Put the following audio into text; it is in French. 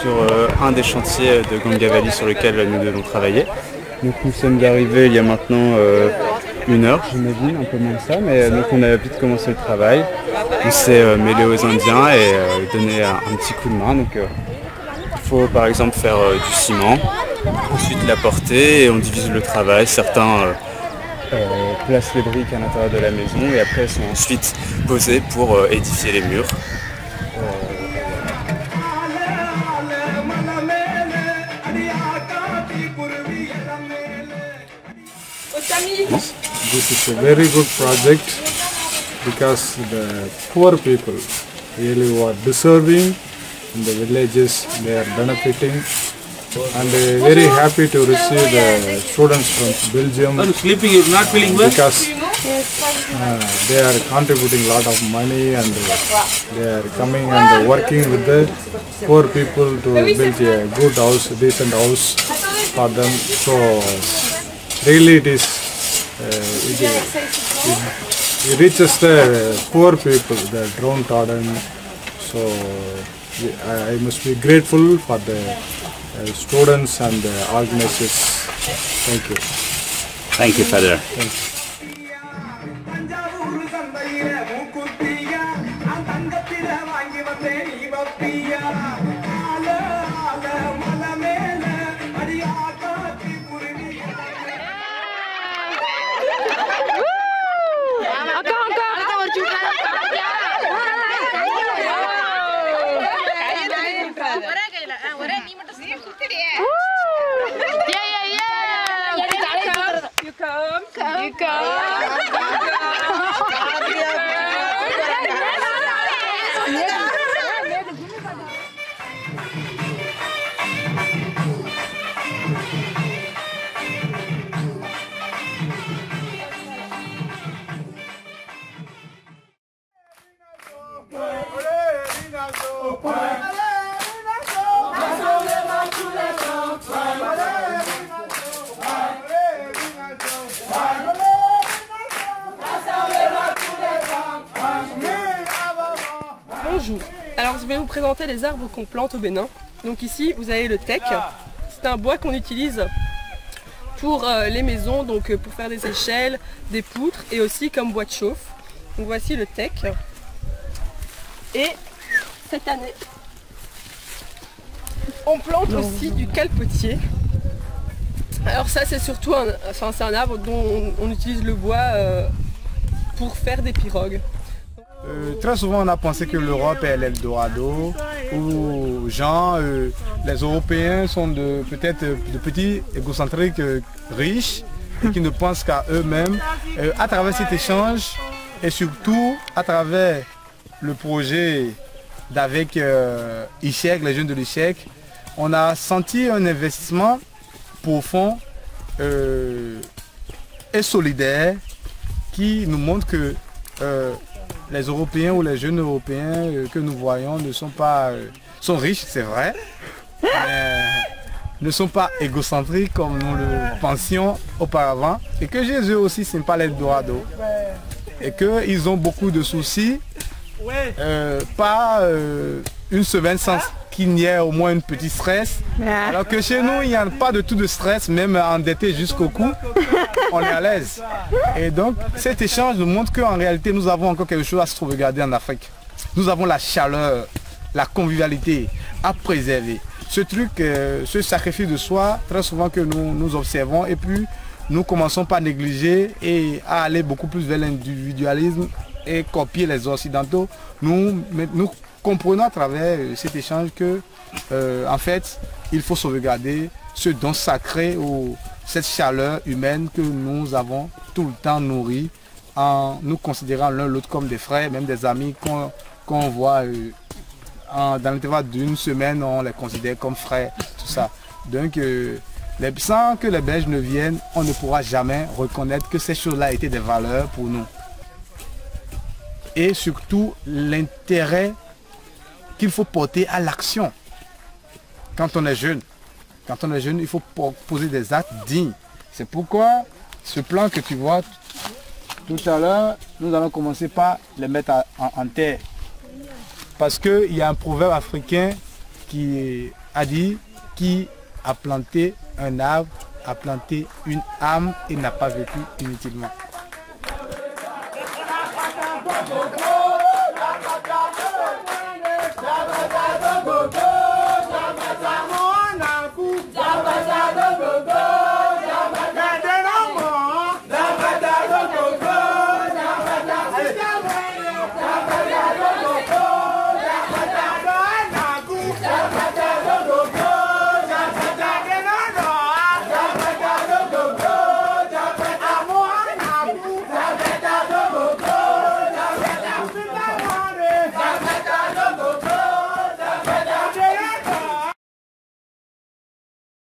sur un des chantiers de Gangavali sur lequel nous devons travailler. Donc nous sommes arrivés il y a maintenant 1 heure, j'imagine, un peu moins que ça, mais donc on a vite commencé le travail. On s'est mêlé aux Indiens et donné un petit coup de main. Donc il faut par exemple faire du ciment, ensuite l'apporter et on divise le travail. Certains placent les briques à l'intérieur de la maison et après elles sont ensuite posées pour édifier les murs. This is a very good project because the poor people really were deserving in the villages, they are benefiting, and very happy to receive the students from Belgium because they are contributing a lot of money and they are coming and working with the poor people to build a good house, a decent house for them. So really it is it reaches the poor people, the downtrodden. So I must be grateful for the students and the organizers. Thank you. Thank you, Father. Thank you. Bonjour, alors je vais vous présenter les arbres qu'on plante au Bénin. Donc ici vous avez le teck, c'est un bois qu'on utilise pour les maisons, donc pour faire des échelles, des poutres et aussi comme bois de chauffe. Donc voici le teck. Et cette année, on plante aussi du calpetier. Alors ça c'est surtout c'est un arbre dont on utilise le bois pour faire des pirogues. Très souvent on a pensé que l'Europe est l'Eldorado, où les Européens sont peut-être de petits égocentriques riches et qui ne pensent qu'à eux-mêmes. À travers cet échange et surtout à travers le projet d'avec ICHEC, les jeunes de l'ICHEC, on a senti un investissement profond et solidaire qui nous montre que les Européens ou les jeunes Européens que nous voyons ne sont pas sont riches, c'est vrai, mais ne sont pas égocentriques comme nous le pensions auparavant, et que Jésus aussi ce n'est pas l'Eldorado et qu'ils ont beaucoup de soucis, pas une semaine sans qu'il n'y ait au moins un petit stress, alors que chez nous il n'y a pas de tout de stress, même endetté jusqu'au cou, on est à l'aise. Et donc cet échange nous montre qu'en réalité nous avons encore quelque chose à sauvegarder en Afrique. Nous avons la chaleur, la convivialité à préserver. Ce truc, ce sacrifice de soi, très souvent que nous observons, et puis nous commençons par négliger et à aller beaucoup plus vers l'individualisme et copier les Occidentaux. Nous comprenons à travers cet échange que en fait il faut sauvegarder ce don sacré ou cette chaleur humaine que nous avons tout le temps nourri en nous considérant l'un l'autre comme des frères, même des amis qu'on voit dans l'intervalle d'une semaine, on les considère comme frères, tout ça. Donc sans que les Belges ne viennent, on ne pourra jamais reconnaître que ces choses-là étaient des valeurs pour nous. Et surtout l'intérêt qu'il faut porter à l'action quand on est jeune. Quand on est jeune, il faut poser des actes dignes. C'est pourquoi ce plan que tu vois tout à l'heure, nous allons commencer par les mettre en terre. Parce qu'il y a un proverbe africain qui a dit qui a planté un arbre, a planté une âme et n'a pas vécu inutilement. Go,